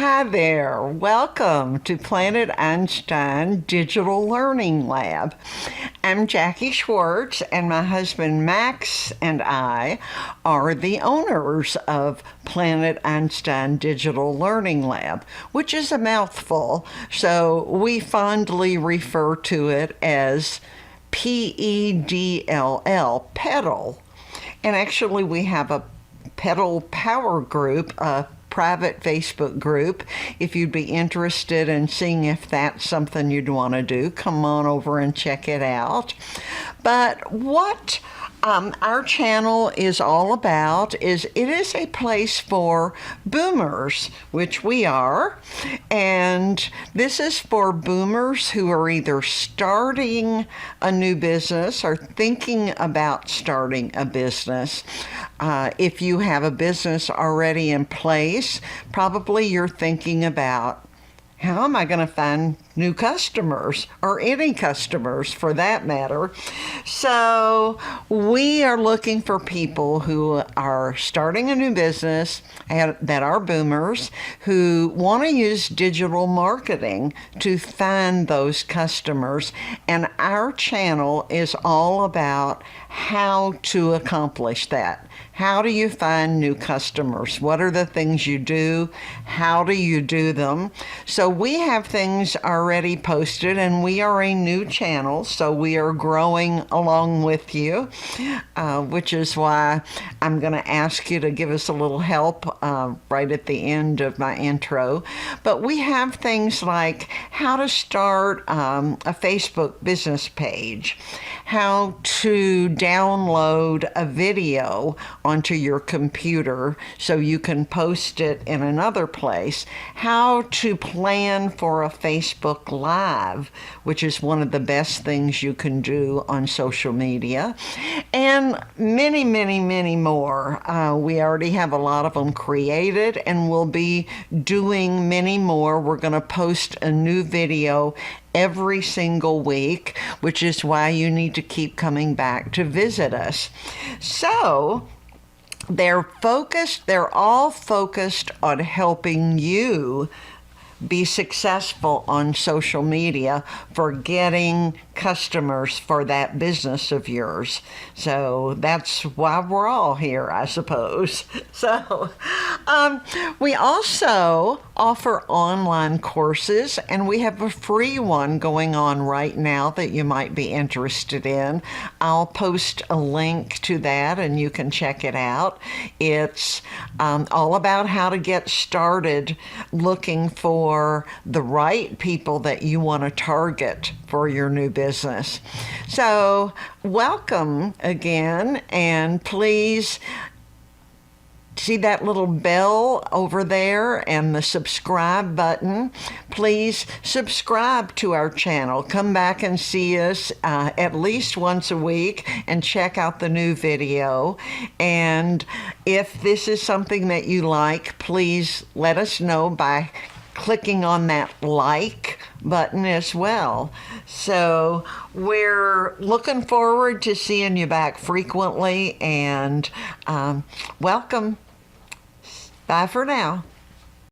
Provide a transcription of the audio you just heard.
Hi there. Welcome to Planet Einstein Digital Learning Lab. I'm Jackie Schwartz, and my husband Max and I are the owners of Planet Einstein Digital Learning Lab, which is a mouthful, so we fondly refer to it as PEDLL, pedal. And actually we have a pedal power group, a private Facebook group. If you'd be interested in seeing if that's something you'd want to do, come on over and check it out. But what our channel is all about is it is a place for boomers, which we are, and this is for boomers who are either starting a new business or thinking about starting a business. If you have a business already in place, probably you're thinking about, how am I going to find new customers, or any customers for that matter? So we are looking for people who are starting a new business that are boomers who want to use digital marketing to find those customers. And our channel is all about how to accomplish that. How do you find new customers? What are the things you do? How do you do them? So we have things already posted, and we are a new channel, so we are growing along with you, which is why I'm going to ask you to give us a little help right at the end of my intro. But we have things like how to start a Facebook business page, how to download a video onto your computer so you can post it in another place, how to plan for a Facebook Live, which is one of the best things you can do on social media, and many, many, many more. We already have a lot of them created, and we'll be doing many more. We're going to post a new video every single week, which is why you need to keep coming back to visit us. So they're all focused on helping you be successful on social media for getting customers for that business of yours. So that's why we're all here, I suppose. So we also offer online courses, and we have a free one going on right now that you might be interested in. I'll post a link to that and you can check it out. It's all about how to get started looking for the right people that you want to target for your new business. So welcome again, and please see that little bell over there and the subscribe button. Please subscribe to our channel. Come back and see us at least once a week and check out the new video. And if this is something that you like, please let us know by clicking on that like button as well. So we're looking forward to seeing you back frequently, and welcome. Bye for now.